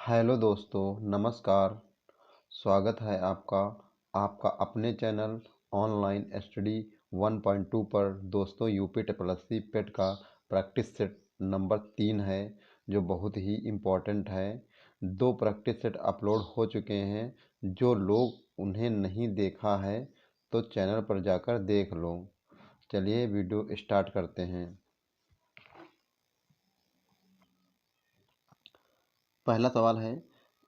Hello दोस्तों, नमस्कार। स्वागत है आपका आपका अपने चैनल ऑनलाइन स्टडी 1.2 पर। दोस्तों, यूपी ट्रिपल एस सी पेट का प्रैक्टिस सेट नंबर 3 है, जो बहुत ही इम्पोर्टेंट है। 2 प्रैक्टिस सेट अपलोड हो चुके हैं। जो लोग उन्हें नहीं देखा है तो चैनल पर जाकर देख लो। चलिए वीडियो स्टार्ट करते हैं। पहला सवाल है,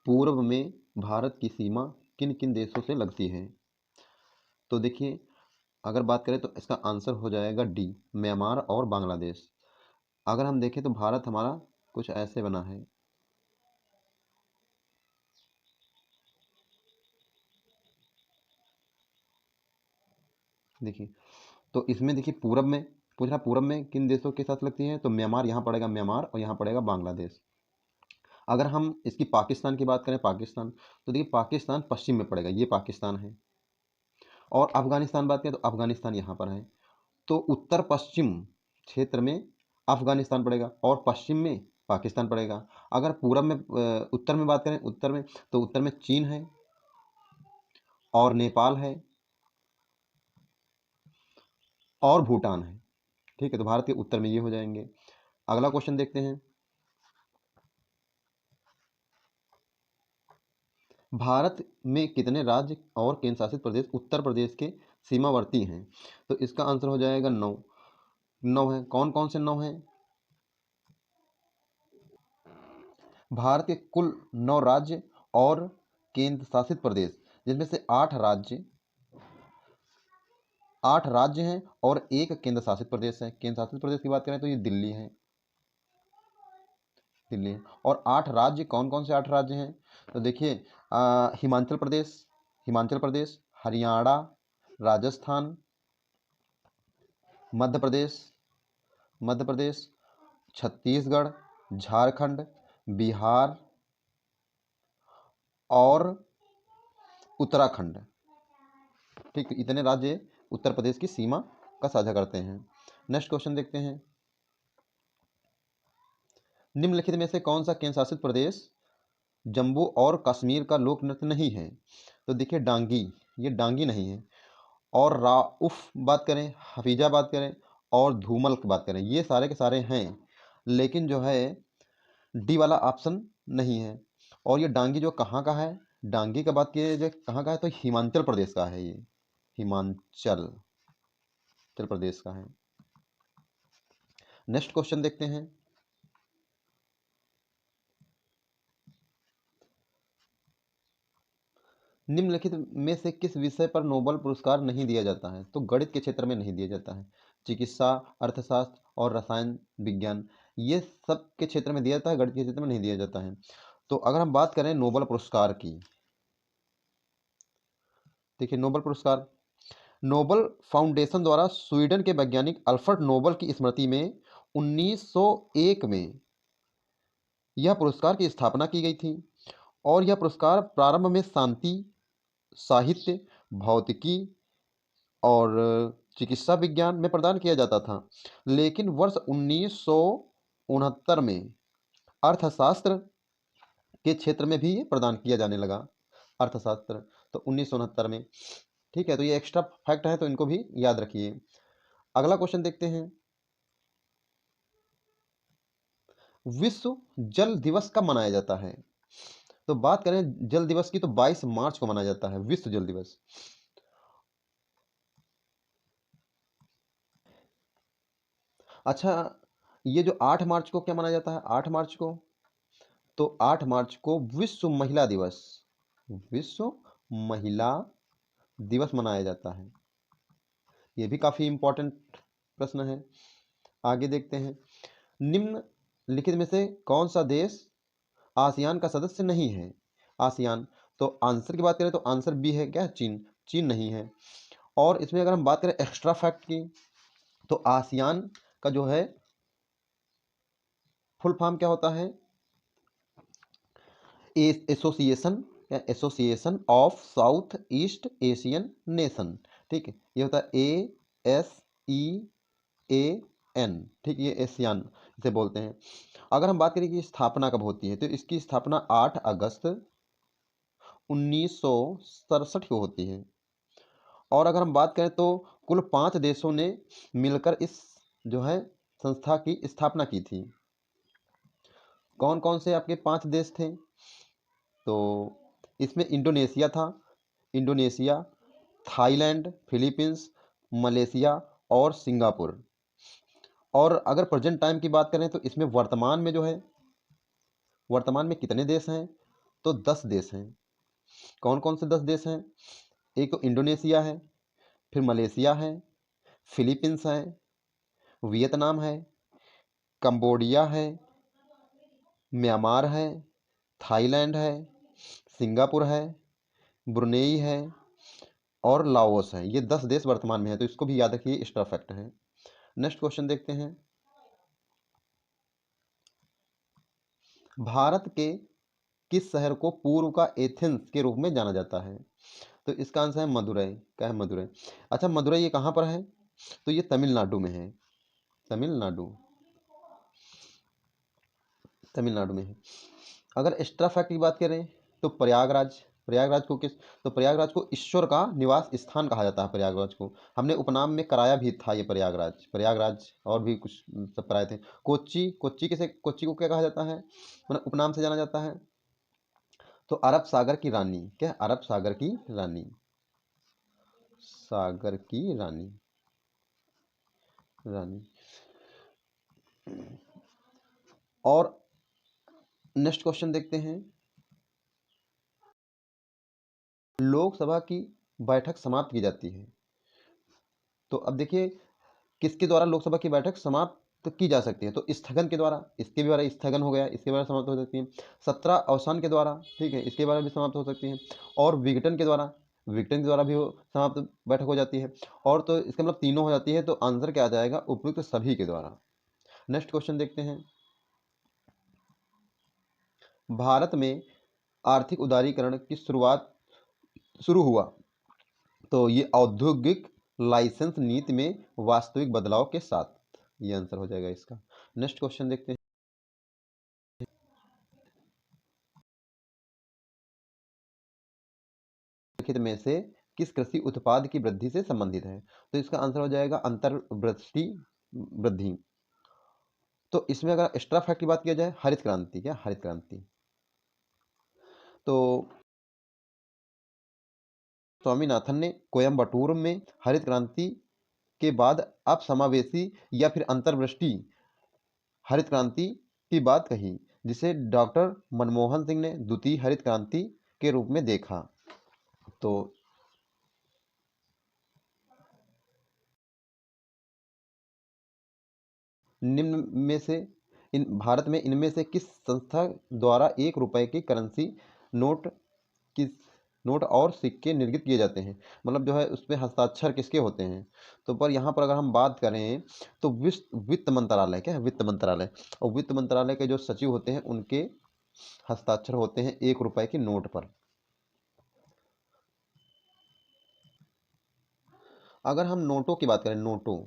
पूर्व में भारत की सीमा किन किन देशों से लगती है? तो देखिए, अगर बात करें तो इसका आंसर हो जाएगा डी, म्यांमार और बांग्लादेश। अगर हम देखें तो भारत हमारा कुछ ऐसे बना है। देखिए, तो इसमें देखिए पूरब में पूछ रहा, पूरब में किन देशों के साथ लगती है? तो म्यांमार, यहाँ पड़ेगा म्यांमार और यहाँ पड़ेगा बांग्लादेश। अगर हम इसकी पाकिस्तान की बात करें, पाकिस्तान, तो देखिए पाकिस्तान पश्चिम में पड़ेगा, ये पाकिस्तान है। और अफगानिस्तान बात करें तो अफगानिस्तान यहाँ पर है। तो उत्तर पश्चिम क्षेत्र में अफगानिस्तान पड़ेगा और पश्चिम में पाकिस्तान पड़ेगा। अगर पूरब में उत्तर में बात करें, उत्तर में, तो उत्तर में चीन है और नेपाल है और भूटान है। ठीक है, तो भारत के उत्तर में ये हो जाएंगे। अगला क्वेश्चन देखते हैं। भारत में कितने राज्य और केंद्र शासित प्रदेश उत्तर प्रदेश के सीमावर्ती हैं? तो इसका आंसर हो जाएगा 9। 9 है। कौन कौन से 9 हैं? भारत के कुल 9 राज्य और केंद्र शासित प्रदेश, जिसमें से 8 राज्य हैं और एक केंद्र शासित प्रदेश है। केंद्र शासित प्रदेश की बात करें तो ये दिल्ली है, दिल्ली है। और 8 राज्य, कौन कौन से 8 राज्य हैं? तो देखिए, हिमाचल प्रदेश, हरियाणा, राजस्थान, मध्य प्रदेश, छत्तीसगढ़, झारखंड, बिहार और उत्तराखंड। ठीक, इतने राज्य उत्तर प्रदेश की सीमा का साझा करते हैं। नेक्स्ट क्वेश्चन देखते हैं। निम्नलिखित में से कौन सा केंद्र शासित प्रदेश जम्मू और कश्मीर का लोक नृत्य नहीं है? तो देखिए डांगी, ये डांगी नहीं है। और राउफ बात करें, हफीजा बात करें और धूमल की बात करें, ये सारे के सारे हैं, लेकिन जो है डी वाला ऑप्शन नहीं है। और ये डांगी जो कहाँ का है? डांगी का बात की जो कहाँ का है, तो हिमाचल प्रदेश का है। ये हिमाचल प्रदेश का है। नेक्स्ट क्वेश्चन देखते हैं। निम्नलिखित में से किस विषय पर नोबेल पुरस्कार नहीं दिया जाता है? तो गणित के क्षेत्र में नहीं दिया जाता है। चिकित्सा, अर्थशास्त्र और रसायन विज्ञान, ये सब के क्षेत्र में दिया जाता है, गणित के क्षेत्र में नहीं दिया जाता है। तो अगर हम बात करें नोबेल पुरस्कार की, देखिए नोबेल फाउंडेशन द्वारा स्वीडन के वैज्ञानिक अल्फ्रेड नोबेल की स्मृति में 1901 में यह पुरस्कार की स्थापना की गई थी। और यह पुरस्कार प्रारंभ में शांति, साहित्य, भौतिकी और चिकित्सा विज्ञान में प्रदान किया जाता था, लेकिन वर्ष 1969 में अर्थशास्त्र के क्षेत्र में भी ये प्रदान किया जाने लगा। अर्थशास्त्र, तो 1969 में। ठीक है, तो ये एक्स्ट्रा फैक्ट है, तो इनको भी याद रखिए। अगला क्वेश्चन देखते हैं। विश्व जल दिवस कब मनाया जाता है? तो बात करें जल दिवस की, तो 22 मार्च को मनाया जाता है विश्व जल दिवस। अच्छा, ये जो 8 मार्च को क्या मनाया जाता है? 8 मार्च को, तो 8 मार्च को विश्व महिला दिवस मनाया जाता है। ये भी काफ़ी इम्पोर्टेंट प्रश्न है। आगे देखते हैं। निम्नलिखित में से कौन सा देश आसियान का सदस्य नहीं है? आसियान, तो आंसर की बात करें तो आंसर बी है, क्या? चीन। चीन नहीं है। और इसमें अगर हम बात करें एक्स्ट्रा फैक्ट की, तो आसियान का जो है फुल फॉर्म क्या होता है? एसोसिएशन या association of south east Asian nation. ठीक है, ये होता है ASEAN। ठीक, ये एशियान, इसे बोलते हैं। अगर हम बात करें कि स्थापना कब होती है, तो इसकी स्थापना 8 अगस्त 1967 को होती है। और अगर हम बात करें तो कुल 5 देशों ने मिलकर इस जो है संस्था की स्थापना की थी। कौन कौन से आपके 5 देश थे? तो इसमें इंडोनेशिया था, इंडोनेशिया, थाईलैंड, फिलीपींस, मलेशिया और सिंगापुर। और अगर प्रेजेंट टाइम की बात करें तो इसमें वर्तमान में जो है, वर्तमान में कितने देश हैं? तो 10 देश हैं। कौन कौन से 10 देश हैं? एक तो इंडोनेशिया है, फिर मलेशिया है, फिलीपींस है, वियतनाम है, कंबोडिया है, म्यांमार है, थाईलैंड है, सिंगापुर है, ब्रुनेई है और लाओस है। ये 10 देश वर्तमान में है, तो इसको भी याद रखिए, एक्स्ट्रा फैक्ट है। नेक्स्ट क्वेश्चन देखते हैं। भारत के किस शहर को पूर्व का एथेंस के रूप में जाना जाता है? तो इसका आंसर है मदुरै। क्या है? मदुरै। अच्छा, मदुरै ये कहाँ पर है? तो ये तमिलनाडु में है। तमिलनाडु, तमिलनाडु में है। अगर एक्स्ट्रा फैक्ट की बात करें तो प्रयागराज, प्रयागराज को किस, तो प्रयागराज को ईश्वर का निवास स्थान कहा जाता है। प्रयागराज को हमने उपनाम में कराया भी था, ये प्रयागराज, प्रयागराज और भी कुछ सब कराए थे। कोच्चि, कोच्चि किसे, कोच्चि को क्या कहा जाता है, मतलब उपनाम से जाना जाता है? तो अरब सागर की रानी। क्या? अरब सागर की रानी, सागर की रानी, रानी। और नेक्स्ट क्वेश्चन देखते हैं। लोकसभा की बैठक समाप्त की जाती है, तो अब देखिए किसके द्वारा लोकसभा की बैठक समाप्त की जा सकती है? तो स्थगन के द्वारा, इसके द्वारा स्थगन हो गया, इसके द्वारा समाप्त हो सकती है। सत्रह अवसान के द्वारा, ठीक है, इसके द्वारा भी समाप्त हो सकती है। और विघटन के द्वारा, विघटन के द्वारा भी समाप्त बैठक हो जाती है। और तो इसका मतलब तीनों हो जाती है, तो आंसर क्या आ जाएगा? उपयुक्त सभी के द्वारा। नेक्स्ट क्वेश्चन देखते हैं। भारत में आर्थिक उदारीकरण की शुरुआत शुरू हुआ, तो ये औद्योगिक लाइसेंस नीति में वास्तविक बदलाव के साथ, ये आंसर हो जाएगा इसका। नेक्स्ट क्वेश्चन देखते हैं। निम्नलिखित में से किस कृषि उत्पाद की वृद्धि से संबंधित है? तो इसका आंसर हो जाएगा अंतर्वृष्टि वृद्धि। तो इसमें अगर एक्स्ट्रा फैक्ट की बात किया जाए, हरित क्रांति। क्या? हरित क्रांति। तो स्वामीनाथन ने कोयम्बटूर में हरित क्रांति के बाद अब समावेशी या फिर अंतर्वृष्टि हरित क्रांति की बात कही, जिसे डॉक्टर मनमोहन सिंह ने द्वितीय हरित क्रांति के रूप में देखा। तो निम्न में से इन भारत में इनमें से किस संस्था द्वारा 1 रुपए की करेंसी नोट, किस नोट और सिक्के निर्मित किए जाते हैं? मतलब जो है उसमें हस्ताक्षर किसके होते हैं? तो पर यहाँ पर अगर हम बात करें तो वित्त मंत्रालय, क्या है? वित्त मंत्रालय। और वित्त मंत्रालय के जो सचिव होते हैं उनके हस्ताक्षर होते हैं 1 रुपए की नोट पर। अगर हम नोटों की बात करें, नोटों,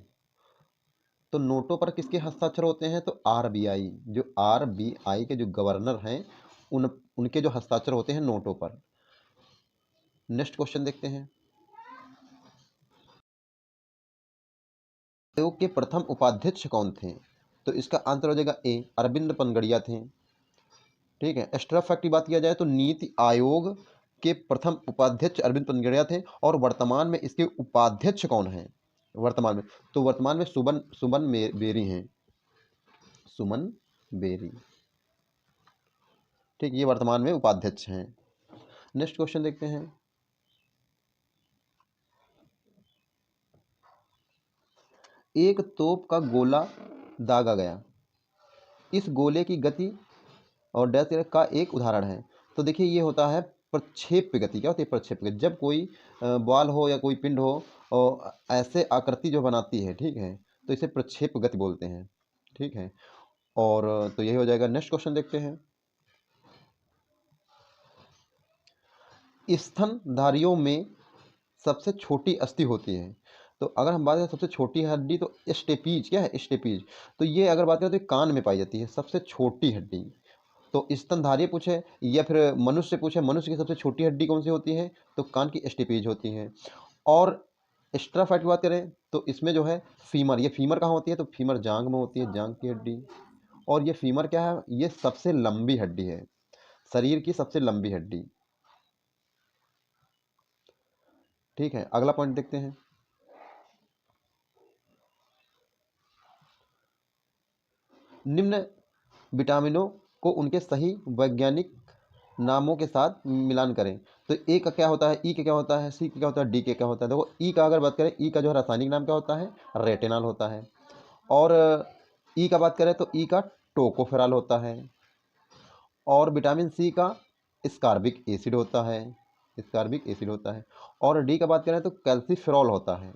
तो नोटों पर किसके हस्ताक्षर होते हैं? तो आरबीआई, जो आरबीआई के जो गवर्नर हैं उनके जो हस्ताक्षर होते हैं नोटों पर। नेक्स्ट क्वेश्चन देखते हैं। आयोग के प्रथम उपाध्यक्ष कौन थे? तो इसका आंसर हो जाएगा ए, अरविंद पनगड़िया थे। ठीक है। एक्स्ट्रा फैक्ट की बात किया जाए तो नीति आयोग के प्रथम उपाध्यक्ष अरविंद पनगड़िया थे। और वर्तमान में इसके उपाध्यक्ष कौन हैं वर्तमान में? तो वर्तमान में सुमन सुमन बेरी हैं, सुमन बेरी। ठीक, ये वर्तमान में उपाध्यक्ष हैं। नेक्स्ट क्वेश्चन देखते हैं। एक तोप का गोला दागा गया, इस गोले की गति और डैश का एक उदाहरण है। तो देखिए ये होता है प्रक्षेप्य गति। क्या होती है? प्रक्षेप्य गति। जब कोई बॉल हो या कोई पिंड हो और ऐसे आकृति जो बनाती है, ठीक है, तो इसे प्रक्षेप्य गति बोलते हैं। ठीक है। और तो यही हो जाएगा। नेक्स्ट क्वेश्चन देखते हैं। स्तनधारियों में सबसे छोटी अस्थि होती है, तो अगर हम बात करें सबसे छोटी हड्डी, तो स्टेपीज, क्या है स्टेपीज, तो ये अगर बात करें तो ये कान में पाई जाती है सबसे छोटी हड्डी। तो स्तनधारी पूछे या फिर मनुष्य पूछे, मनुष्य की सबसे छोटी हड्डी कौन सी होती है, तो कान की स्टेपीज होती है। और एक्स्ट्रा फैट की बात करें तो इसमें जो है फीमर, ये फीमर कहाँ होती है, तो फीमर जांग में होती है, जांग की हड्डी। और ये फीमर क्या है, ये सबसे लंबी हड्डी है, शरीर की सबसे लंबी हड्डी। ठीक है, अगला पॉइंट देखते हैं। निम्न विटामिनों को उनके सही वैज्ञानिक नामों के साथ मिलान करें। तो ए का क्या होता है, ई का क्या होता है, सी का क्या होता है, डी के क्या होता है। देखो ई का अगर बात करें, ई का जो है रासायनिक नाम क्या होता है, रेटिनॉल होता है। और ई का बात करें तो ई का टोकोफेरॉल होता है। और विटामिन सी का स्कारबिक एसिड होता है, स्कारबिक एसिड होता है। और डी का बात करें तो कैल्सीफेरॉल होता है।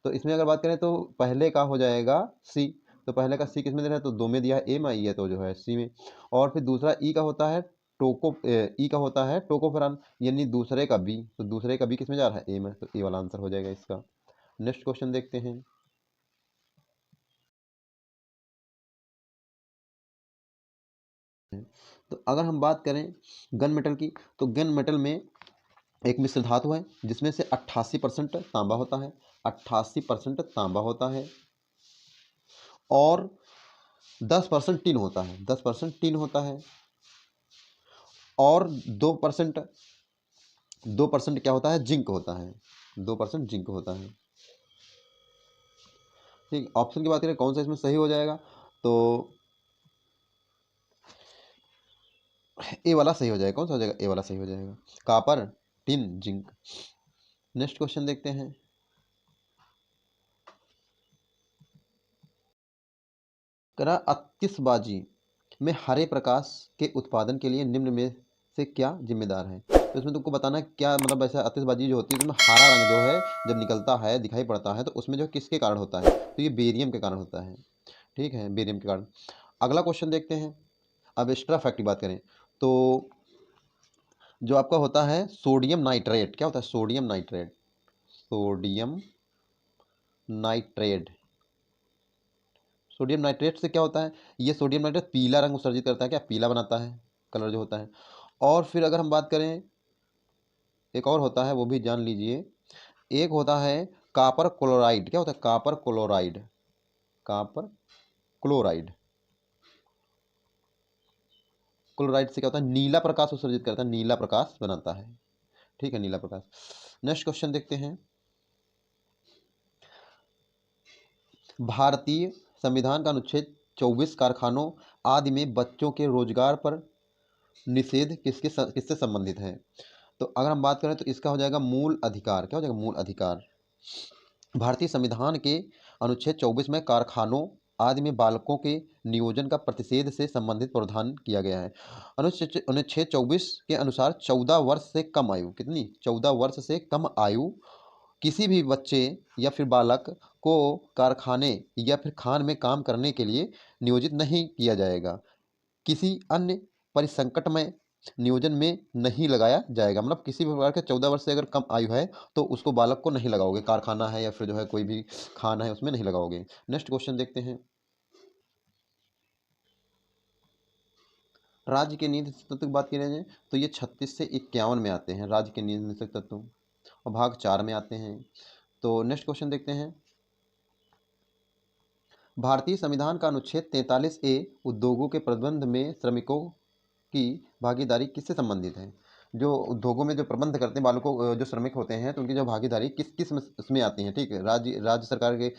तो इसमें अगर बात करें तो पहले का हो जाएगा सी, तो पहले का सी किस में दे रहा है, तो दो में दिया है, ए में आई है तो जो है सी में। और फिर दूसरा ई का होता है ई का होता है टोकोफेरॉल, यानी दूसरे का बी, तो दूसरे का बी किस में जा रहा है, ए में, तो ए वाला आंसर हो जाएगा इसका। नेक्स्ट क्वेश्चन देखते हैं। तो अगर हम बात करें गन मेटल की, तो गन मेटल में एक मिश्र धातु है जिसमें से 88% तांबा होता है, 88% तांबा होता है। और 10% टिन होता है, 10% टिन होता है। और 2% 2% क्या होता है, जिंक होता है, 2% जिंक होता है। ठीक, ऑप्शन की बात करें कौन सा इसमें सही हो जाएगा, तो ए वाला सही हो जाएगा। कौन सा हो जाएगा, ए वाला सही हो जाएगा, copper tin zinc. Next question देखते हैं। करा आतिशबाजी में हरे प्रकाश के उत्पादन के लिए निम्न में से क्या जिम्मेदार है। तो इसमें तुमको बताना है क्या, मतलब ऐसा आतिशबाजी जो होती है उसमें हरा रंग जो है जब निकलता है, दिखाई पड़ता है, तो उसमें जो किसके कारण होता है, तो ये बेरियम के कारण होता है। ठीक है, बेरियम के कारण। अगला क्वेश्चन देखते हैं। अब एक्स्ट्रा फैक्ट की बात करें तो जो आपका होता है सोडियम नाइट्रेट, क्या होता है, sodium nitrate, sodium nitrate, sodium nitrate से क्या होता है, ये सोडियम नाइट्रेट पीला रंग उत्सर्जित करता है, क्या पीला बनाता है, कलर जो होता है। और फिर अगर हम बात करें एक और होता है वो भी जान लीजिए, एक होता है कापर क्लोराइड, क्या होता है, copper chloride, copper chloride, chloride से क्या होता है, नीला प्रकाश उत्सर्जित करता है, नीला प्रकाश बनाता है। ठीक है, नीला प्रकाश। नेक्स्ट क्वेश्चन देखते हैं। भारतीय संविधान का अनुच्छेद 24 कारखानों आदि में बच्चों के रोजगार पर निषेध किससे संबंधित है। तो अगर हम बात करें तो इसका हो जाएगा मूल अधिकार, क्या हो जाएगा, मूल अधिकार। भारतीय संविधान के अनुच्छेद 24 में कारखानों आदि में बालकों के नियोजन का प्रतिषेध से संबंधित प्रावधान किया गया है। अनुच्छेद 24 के अनुसार 14 वर्ष से कम आयु, कितनी, 14 वर्ष से कम आयु किसी भी बच्चे या फिर बालक को कारखाने या फिर खान में काम करने के लिए नियोजित नहीं किया जाएगा, किसी अन्य परिसंकट में नियोजन में नहीं लगाया जाएगा। मतलब किसी भी प्रकार के 14 वर्ष से अगर कम आयु है तो उसको बालक को नहीं लगाओगे, कारखाना है या फिर जो है कोई भी खाना है उसमें नहीं लगाओगे। नेक्स्ट क्वेश्चन देखते हैं। राज्य के नीति तत्व की बात की जाए तो ये 36 से 51 में आते हैं, राज्य के नीति तत्व, और भाग 4 में आते हैं। तो नेक्स्ट क्वेश्चन देखते हैं। भारतीय संविधान का अनुच्छेद 43 ए उद्योगों के प्रबंध में श्रमिकों की भागीदारी किससे संबंधित है। जो उद्योगों में जो प्रबंध करते हैं बालों को, जो श्रमिक होते हैं, तो उनकी जो भागीदारी किस किस में उसमें आती है। ठीक है, राज्य सरकार के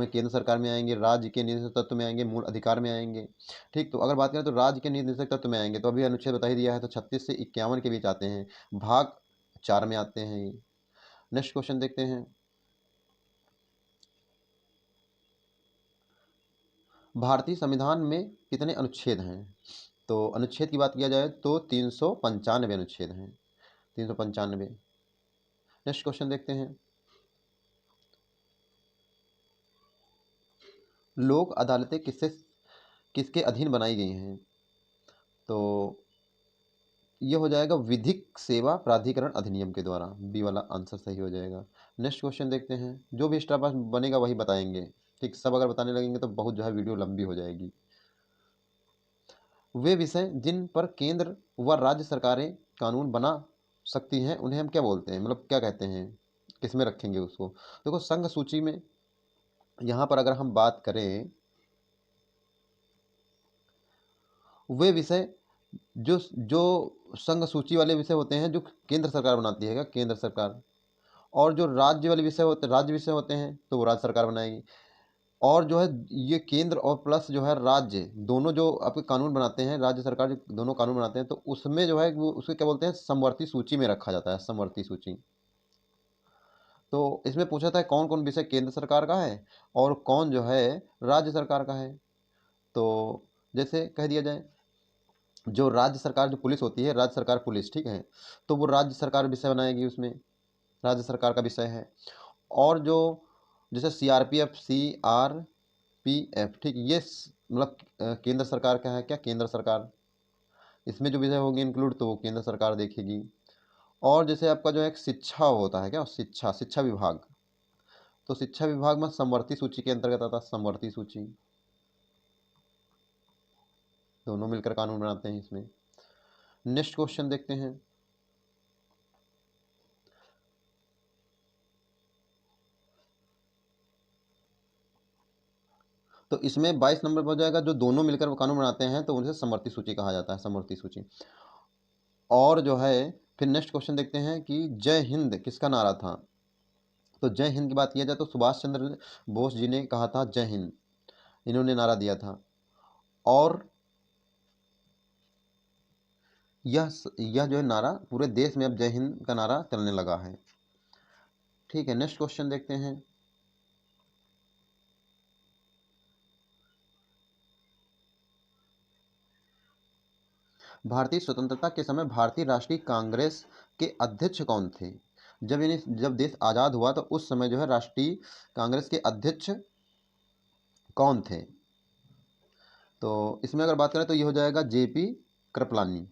केंद्र सरकार में आएंगे, राज्य के निजी तत्व में आएंगे, मूल अधिकार में आएंगे। ठीक, तो अगर बात करें तो राज्य के निजी तत्व में आएंगे, तो अभी अनुच्छेद बता ही दिया है, तो 36 से 51 के बीच आते हैं, भाग 4 में आते हैं। नेक्स्ट क्वेश्चन देखते हैं। भारतीय संविधान में कितने अनुच्छेद हैं। तो अनुच्छेद की बात किया जाए तो 395 अनुच्छेद हैं, 395। नेक्स्ट क्वेश्चन देखते हैं। लोक अदालतें किसके अधीन बनाई गई हैं। तो ये हो जाएगा विधिक सेवा प्राधिकरण अधिनियम के द्वारा, बी वाला आंसर सही हो जाएगा। नेक्स्ट क्वेश्चन देखते हैं, जो भी एक्स्ट्रा पास बनेगा वही बताएंगे, ठीक, सब अगर बताने लगेंगे तो बहुत जो है वीडियो लंबी हो जाएगी। वे विषय जिन पर केंद्र व राज्य सरकारें कानून बना सकती हैं उन्हें हम क्या बोलते हैं, मतलब क्या कहते हैं, किस में रखेंगे उसको। देखो संघ सूची में यहाँ पर अगर हम बात करें, वे विषय जो जो संघ सूची वाले विषय होते हैं जो केंद्र सरकार बनाती है, क्या केंद्र सरकार, और जो राज्य वाले विषय होते, राज्य विषय होते हैं तो वो राज्य सरकार बनाएगी। और जो है ये केंद्र और प्लस जो है राज्य दोनों जो आपके कानून बनाते हैं, राज्य सरकार जो दोनों कानून बनाते हैं, तो उसमें जो है वो उसको क्या बोलते हैं, समवर्ती सूची में रखा जाता है, समवर्ती सूची। तो इसमें पूछा था कौन कौन विषय केंद्र सरकार का है और कौन जो है राज्य सरकार का है। तो जैसे कह दिया जाए, जो राज्य सरकार जो पुलिस होती है, राज्य सरकार पुलिस, ठीक है, तो वो राज्य सरकार विषय बनाएगी, उसमें राज्य सरकार का विषय है। और जो जैसे सीआरपीएफ, सीआरपीएफ, ठीक, ये मतलब केंद्र सरकार का है, क्या केंद्र सरकार, इसमें जो विषय होंगे इंक्लूड तो वो केंद्र सरकार देखेगी। और जैसे आपका जो एक शिक्षा होता है, क्या शिक्षा, शिक्षा विभाग, तो शिक्षा विभाग में समवर्ती सूची के अंतर्गत आता है, समवर्ती सूची, दोनों मिलकर कानून बनाते हैं इसमें। नेक्स्ट क्वेश्चन देखते हैं, तो इसमें 22 नंबर पर हो जाएगा, जो दोनों मिलकर वो कानून बनाते हैं तो उनसे समवर्ती सूची कहा जाता है, समवर्ती सूची। और जो है फिर नेक्स्ट क्वेश्चन देखते हैं कि जय हिंद किसका नारा था। तो जय हिंद की बात किया जाए तो सुभाष चंद्र बोस जी ने कहा था जय हिंद, इन्होंने नारा दिया था। और यह जो है नारा पूरे देश में अब जय हिंद का नारा चलने लगा है। ठीक है, नेक्स्ट क्वेश्चन देखते हैं, भारतीय स्वतंत्रता के समय भारतीय राष्ट्रीय कांग्रेस के अध्यक्ष कौन थे। जब देश आज़ाद हुआ तो उस समय जो है राष्ट्रीय कांग्रेस के अध्यक्ष कौन थे। तो इसमें अगर बात करें तो ये हो जाएगा जेपी कृपलानी।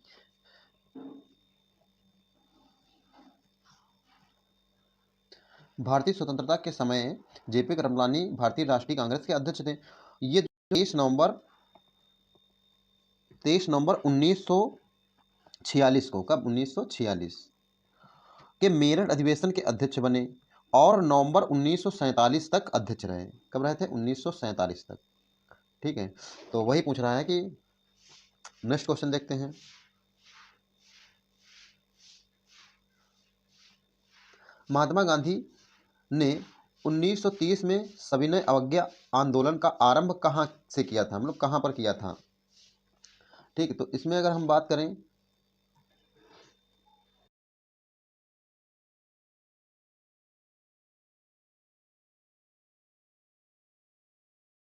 भारतीय स्वतंत्रता के समय जेपी कृपलानी भारतीय राष्ट्रीय कांग्रेस के अध्यक्ष थे। ये 23 नवंबर 1946 को, कब, 1946 के मेरठ अधिवेशन के अध्यक्ष बने और नवंबर 1947 तक अध्यक्ष रहे। कब रहे थे, 1947 तक। ठीक है, तो वही पूछ रहा है कि नेक्स्ट क्वेश्चन देखते हैं, महात्मा गांधी ने 1930 में सविनय अवज्ञा आंदोलन का आरंभ कहाँ से किया था, मतलब कहाँ पर किया था। ठीक है, तो इसमें अगर हम बात करें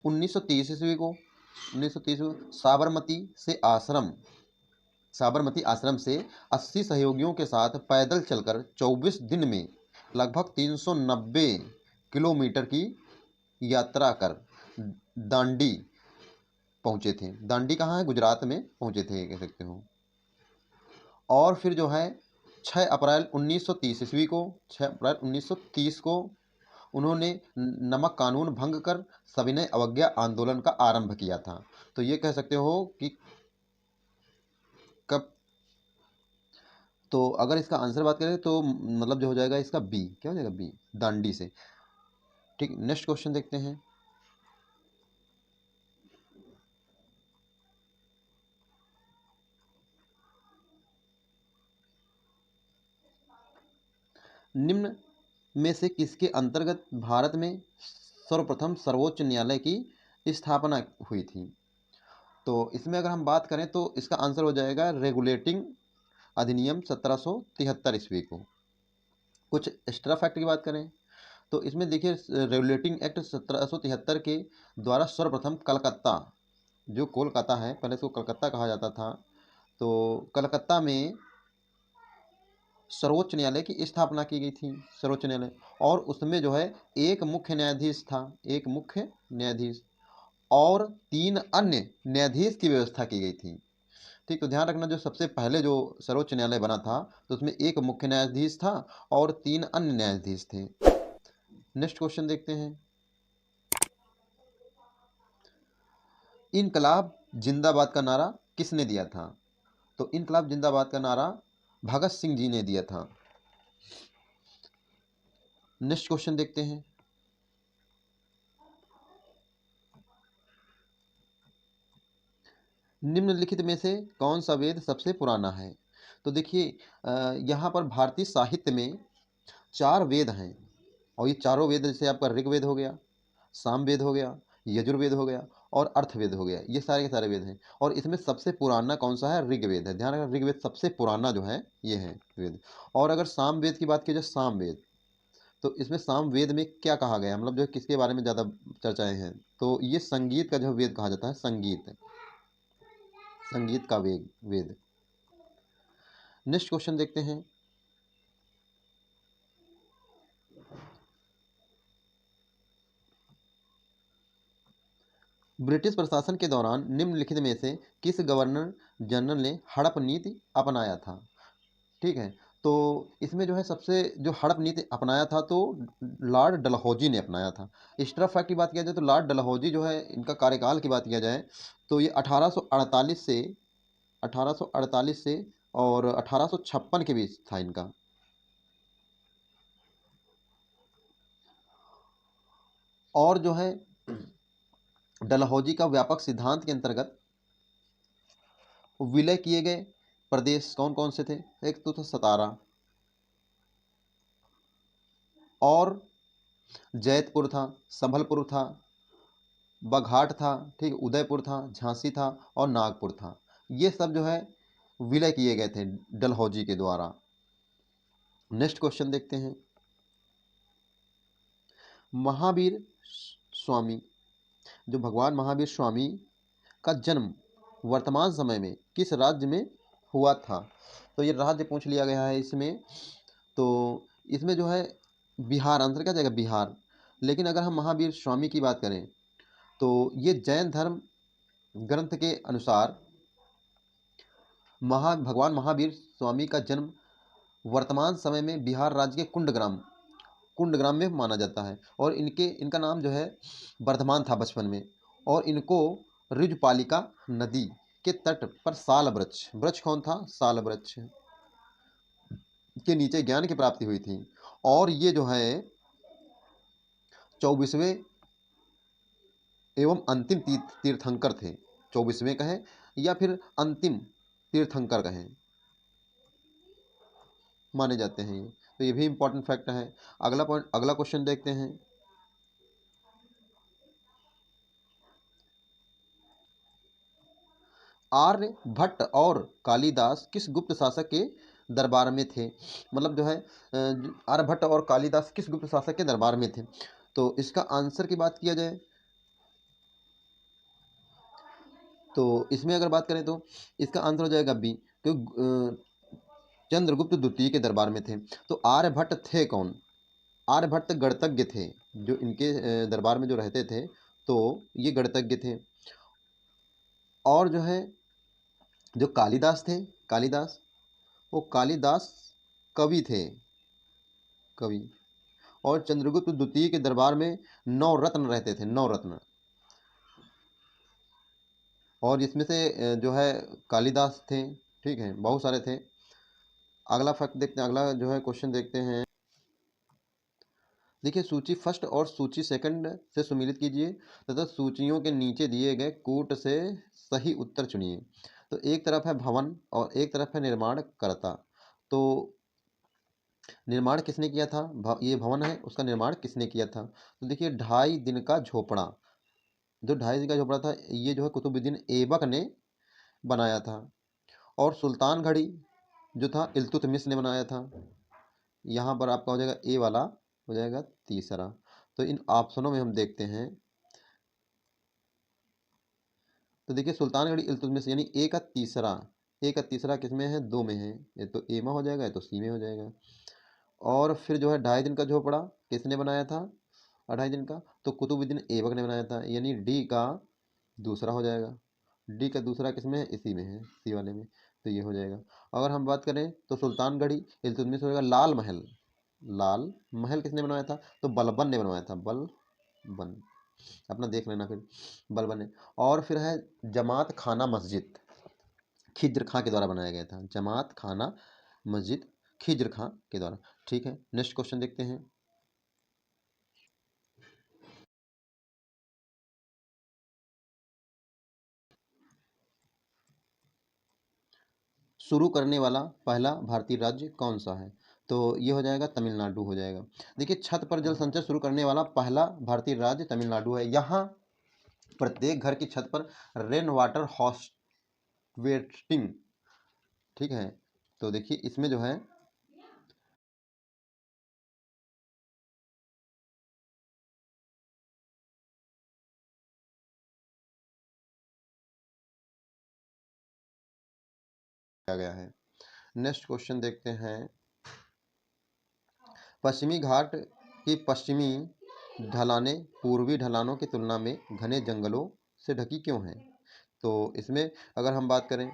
1930 ईस्वी को, 1930 को साबरमती आश्रम से 80 सहयोगियों के साथ पैदल चलकर 24 दिन में लगभग 390 किलोमीटर की यात्रा कर दांडी पहुंचे थे। दांडी कहाँ है, गुजरात में पहुंचे थे, कह सकते हो। और फिर जो है 6 अप्रैल 1930 ईस्वी को, 6 अप्रैल 1930 को उन्होंने नमक कानून भंग कर सविनय अवज्ञा आंदोलन का आरंभ किया था। तो ये कह सकते हो कि कब, तो अगर इसका आंसर बात करें तो मतलब जो हो जाएगा इसका बी, क्या हो जाएगा, बी, दांडी से। ठीक, नेक्स्ट क्वेश्चन देखते हैं, निम्न में से किसके अंतर्गत भारत में सर्वप्रथम सर्वोच्च न्यायालय की स्थापना हुई थी। तो इसमें अगर हम बात करें तो इसका आंसर हो जाएगा रेगुलेटिंग अधिनियम 1773 ईस्वी को। कुछ एक्स्ट्रा फैक्ट की बात करें तो इसमें देखिए रेगुलेटिंग एक्ट 1773 के द्वारा सर्वप्रथम कलकत्ता, जो कोलकाता है, पहले इसको कलकत्ता कहा जाता था, तो कलकत्ता में सर्वोच्च न्यायालय की स्थापना की गई थी, सर्वोच्च न्यायालय। और उसमें जो है एक मुख्य न्यायाधीश था, एक मुख्य न्यायाधीश और 3 अन्य न्यायाधीश की व्यवस्था की गई थी। ठीक, तो ध्यान रखना जो सबसे पहले जो सर्वोच्च न्यायालय बना था तो उसमें एक मुख्य न्यायाधीश था और 3 अन्य न्यायाधीश थे। नेक्स्ट क्वेश्चन देखते हैं। इनकलाब जिंदाबाद का नारा किसने दिया था? तो इनकलाब जिंदाबाद का नारा भगत सिंह जी ने दिया था। नेक्स्ट क्वेश्चन देखते हैं। निम्नलिखित में से कौन सा वेद सबसे पुराना है? तो देखिए यहाँ पर भारतीय साहित्य में 4 वेद हैं और ये चारों वेद जैसे आपका ऋग्वेद हो गया, सामवेद हो गया, यजुर्वेद हो गया और अर्थवेद हो गया। ये सारे के सारे वेद हैं और इसमें सबसे पुराना कौन सा है? ऋग्वेद है। ध्यान रखना ऋग्वेद सबसे पुराना जो है ये है वेद। और अगर सामवेद की बात की जाए सामवेद, तो इसमें सामवेद में क्या कहा गया, मतलब जो किसके बारे में ज़्यादा चर्चाएं हैं? तो ये संगीत का जो वेद कहा जाता है, संगीत, संगीत का वेद। नेक्स्ट क्वेश्चन देखते हैं। ब्रिटिश प्रशासन के दौरान निम्नलिखित में से किस गवर्नर जनरल ने हड़प नीति अपनाया था? ठीक है, तो इसमें जो है सबसे जो हड़प नीति अपनाया था तो लॉर्ड डलहौजी ने अपनाया था। एक्स्ट्रा फैक्ट की बात किया जाए तो लॉर्ड डलहौजी जो है इनका कार्यकाल की बात किया जाए तो ये 1848 से और 1856 के बीच था इनका। और जो है डलहौजी का व्यापक सिद्धांत के अंतर्गत विलय किए गए प्रदेश कौन कौन से थे? एक तो था सतारा और जैतपुर था, संभलपुर था, बघाट था, ठीक, उदयपुर था, झांसी था और नागपुर था। ये सब जो है विलय किए गए थे डलहौजी के द्वारा। नेक्स्ट क्वेश्चन देखते हैं। महावीर स्वामी, जो भगवान महावीर स्वामी का जन्म वर्तमान समय में किस राज्य में हुआ था? तो ये राज्य पूछ लिया गया है इसमें। तो इसमें जो है बिहार आंसर क्या जाएगा? बिहार। लेकिन अगर हम महावीर स्वामी की बात करें तो ये जैन धर्म ग्रंथ के अनुसार भगवान महावीर स्वामी का जन्म वर्तमान समय में बिहार राज्य के कुंडग्राम में माना जाता है। और इनका नाम जो है वर्धमान था बचपन में। और इनको ऋजुपालिका नदी के तट पर साल वृक्ष, वृक्ष कौन था? साल वृक्ष के नीचे ज्ञान की प्राप्ति हुई थी। और ये जो है 24वें एवं अंतिम तीर्थंकर थे। 24वें कहें या फिर अंतिम तीर्थंकर कहें, माने जाते हैं ये। तो ये भी इंपॉर्टेंट फैक्ट है। अगला क्वेश्चन देखते हैं। आर्यभट्ट और कालिदास किस गुप्त शासक के दरबार में थे? मतलब जो है आर्यभट्ट और कालिदास किस गुप्त शासक के दरबार में थे? तो इसका आंसर की बात किया जाए तो इसमें अगर बात करें तो इसका आंसर हो जाएगा बी, क्योंकि चंद्रगुप्त द्वितीय के दरबार में थे। तो आर्यभट्ट थे कौन? आर्यभट्ट गणितज्ञ थे, जो इनके दरबार में जो रहते थे तो ये गणितज्ञ थे। और जो है जो कालिदास थे, वो कालिदास कवि थे, कवि। और चंद्रगुप्त द्वितीय के दरबार में 9 रत्न रहते थे, 9 रत्न। और इसमें से जो है कालिदास थे, ठीक है, बहुत सारे थे। अगला फैक्ट देखते हैं, अगला जो है क्वेश्चन देखते हैं। देखिए सूची फर्स्ट और सूची सेकंड से सुमेलित कीजिए तथा सूचियों के नीचे दिए गए कूट से सही उत्तर चुनिए। तो एक तरफ है भवन और एक तरफ है निर्माणकर्ता। तो निर्माण किसने किया था? ये भवन है, उसका निर्माण किसने किया था? तो देखिए 2.5 दिन का झोपड़ा, जो 2.5 दिन का झोपड़ा था ये जो है कुतुबुद्दीन ऐबक ने बनाया था। और सुल्तान घड़ी जो था इल्तुतमिश ने बनाया था। यहाँ पर आपका हो जाएगा ए वाला हो जाएगा तीसरा। तो इन ऑप्शनों में हम देखते हैं तो देखिए सुल्तानगढ़ी इल्तुतमिश यानी ए का तीसरा किस में है? 2 में है। ये तो ए में हो जाएगा, ये तो सी में हो जाएगा। और फिर जो है 2.5 दिन का झोपड़ा किसने बनाया था? 2.5 दिन का तो कुतुबुद्दीन ऐबक ने बनाया था, यानी डी का दूसरा हो जाएगा। डी का दूसरा किसमें है, इसी में है, सी वाले में, तो ये हो जाएगा। अगर हम बात करें तो सुल्तानगढ़ी इल्तुतमिश हो जाएगा। लाल महल, लाल महल किसने बनवाया था, तो बलबन ने बनवाया था, बलबन, अपना देख लेना फिर, बलबन ने। और फिर है जमात खाना मस्जिद, खिज्र खां के द्वारा बनाया गया था, जमात खाना मस्जिद खिज्र खां के द्वारा। ठीक है, नेक्स्ट क्वेश्चन देखते हैं। शुरू करने वाला पहला भारतीय राज्य कौन सा है, तो ये हो जाएगा तमिलनाडु हो जाएगा। देखिए, छत पर जल संचय शुरू करने वाला पहला भारतीय राज्य तमिलनाडु है। यहाँ प्रत्येक घर की छत पर रेन वाटर हार्वेस्टिंग, ठीक है, तो देखिए इसमें जो है किया गया है। नेक्स्ट क्वेश्चन देखते हैं। पश्चिमी घाट की पश्चिमी ढलानें पूर्वी ढलानों की तुलना में घने जंगलों से ढकी क्यों हैं, तो इसमें अगर हम बात करें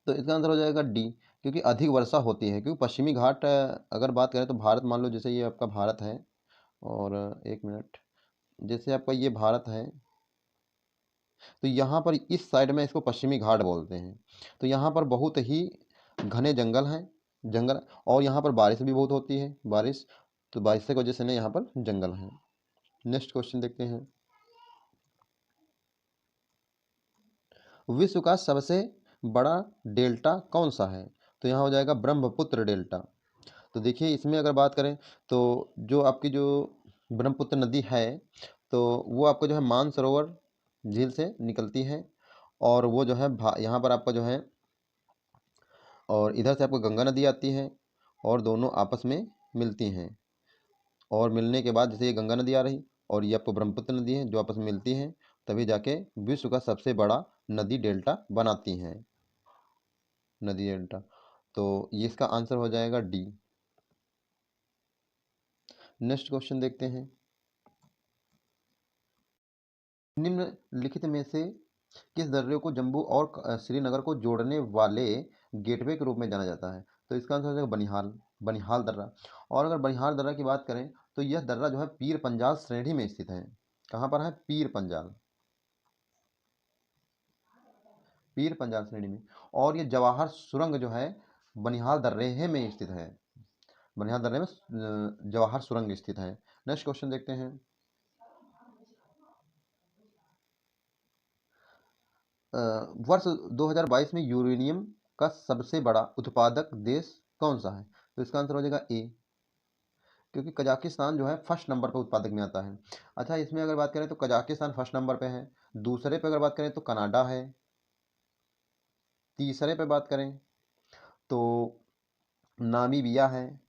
तो इसका आंसर हो जाएगा डी, क्योंकि अधिक वर्षा होती है। क्योंकि पश्चिमी घाट अगर बात करें तो भारत, मान लो जैसे ये आपका भारत है, और एक मिनट, जैसे आपका ये भारत है, तो यहाँ पर इस साइड में इसको पश्चिमी घाट बोलते हैं। तो यहाँ पर बहुत ही घने जंगल हैं, जंगल, और यहाँ पर बारिश भी बहुत होती है, बारिश, तो बारिश की वजह से ना यहाँ पर जंगल है। नेक्स्ट क्वेश्चन देखते हैं। विश्व का सबसे बड़ा डेल्टा कौन सा है, तो यहाँ हो जाएगा ब्रह्मपुत्र डेल्टा। तो देखिए इसमें अगर बात करें तो जो आपकी जो ब्रह्मपुत्र नदी है, तो वो आपको जो है मानसरोवर झील से निकलती है, और वो जो है यहाँ पर आपका जो है, और इधर से आपको गंगा नदी आती है, और दोनों आपस में मिलती हैं, और मिलने के बाद जैसे ये गंगा नदी आ रही और ये आपको ब्रह्मपुत्र नदी है, जो आपस में मिलती हैं, तभी जाके विश्व का सबसे बड़ा नदी डेल्टा बनाती हैं, नदी डेल्टा। तो ये इसका आंसर हो जाएगा डी। नेक्स्ट क्वेश्चन देखते हैं। निम्नलिखित में से किस दर्रे को जम्मू और श्रीनगर को जोड़ने वाले गेटवे के रूप में जाना जाता है, तो इसका आंसर हो जाएगा बनिहाल, बनिहाल दर्रा। और अगर बनिहाल दर्रा की बात करें तो यह दर्रा जो है पीर पंजाल श्रेणी में स्थित है। कहाँ पर है, पीर पंजाल, पीर पंजाल श्रेणी में। और ये जवाहर सुरंग जो है बनिहाल दर्रे में स्थित है, बनिहाल दर्रे में जवाहर सुरंग स्थित है। नेक्स्ट क्वेश्चन देखते हैं। वर्ष 2022 में यूरेनियम का सबसे बड़ा उत्पादक देश कौन सा है, तो इसका आंसर हो जाएगा ए, क्योंकि कजाकिस्तान जो है फर्स्ट नंबर पर उत्पादक में आता है। अच्छा, इसमें अगर बात करें तो कजाकिस्तान फर्स्ट नंबर पे है, दूसरे पे अगर बात करें तो कनाडा है, तीसरे पे बात करें तो नामीबिया है,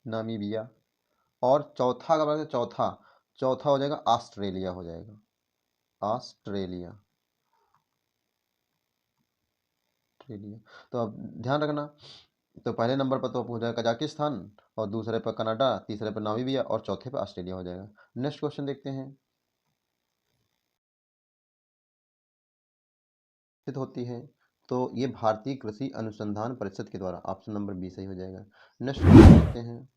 नामीबिया, और चौथा अगर बात करें, चौथा चौथा हो जाएगा ऑस्ट्रेलिया, हो जाएगा ऑस्ट्रेलिया, ऑस्ट्रेलिया। तो अब ध्यान रखना, तो पहले नंबर पर तो हो जाएगा कजाकिस्तान, और दूसरे पर कनाडा, तीसरे पर नामीबिया, और चौथे पर ऑस्ट्रेलिया हो जाएगा। नेक्स्ट क्वेश्चन देखते हैं। स्थित होती है, तो ये भारतीय कृषि अनुसंधान परिषद के द्वारा, ऑप्शन नंबर बी सही हो जाएगा। नेक्स्ट क्वेश्चन देखते हैं।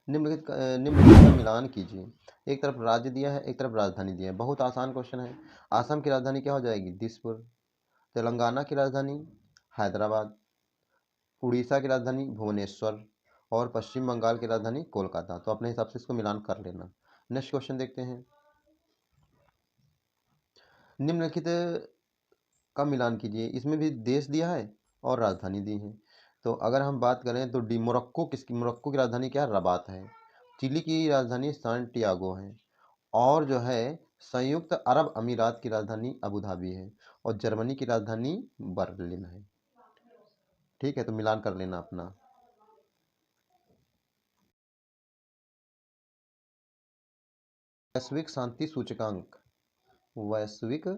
निम्नलिखित का मिलान कीजिए। एक तरफ राज्य दिया है, एक तरफ राजधानी दिया है, बहुत आसान क्वेश्चन है। आसाम की राजधानी क्या हो जाएगी, दिसपुर। तेलंगाना की राजधानी हैदराबाद। उड़ीसा की राजधानी भुवनेश्वर। और पश्चिम बंगाल की राजधानी कोलकाता। तो अपने हिसाब से इसको मिलान कर लेना। नेक्स्ट क्वेश्चन देखते हैं। निम्नलिखित का मिलान कीजिए, इसमें भी देश दिया है और राजधानी दी है। तो अगर हम बात करें तो डी मोरक्को, किसकी, मोरक्को की राजधानी क्या है, रबात है। चिली की राजधानी सांटियागो है। और जो है संयुक्त अरब अमीरात की राजधानी अबू धाबी है। और जर्मनी की राजधानी बर्लिन है। ठीक है, तो मिलान कर लेना अपना। वैश्विक शांति सूचकांक, वैश्विक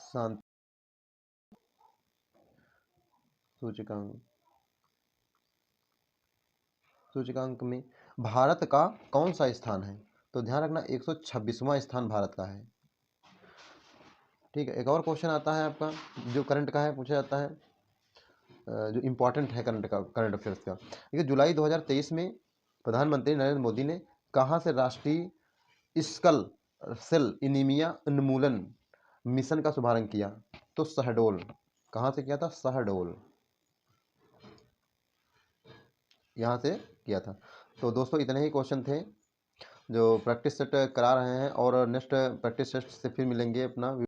शांति सूचकांक, सूचकांक में भारत का कौन सा स्थान है? तो ध्यान रखना 126वां स्थान भारत का है। ठीक है, एक और क्वेश्चन आता है आपका जो करंट का है, पूछा जाता है जो इम्पोर्टेंट है करंट अफेयर्स का। देखिए जुलाई 2023 में प्रधानमंत्री नरेंद्र मोदी ने कहाँ से राष्ट्रीय स्कल सेल एनीमिया उन्मूलन मिशन का शुभारंभ किया? तो शहडोल। कहाँ से किया था? शहडोल, यहाँ से किया था। तो दोस्तों इतने ही क्वेश्चन थे जो प्रैक्टिस सेट करा रहे हैं, और नेक्स्ट प्रैक्टिस सेट से फिर मिलेंगे अपना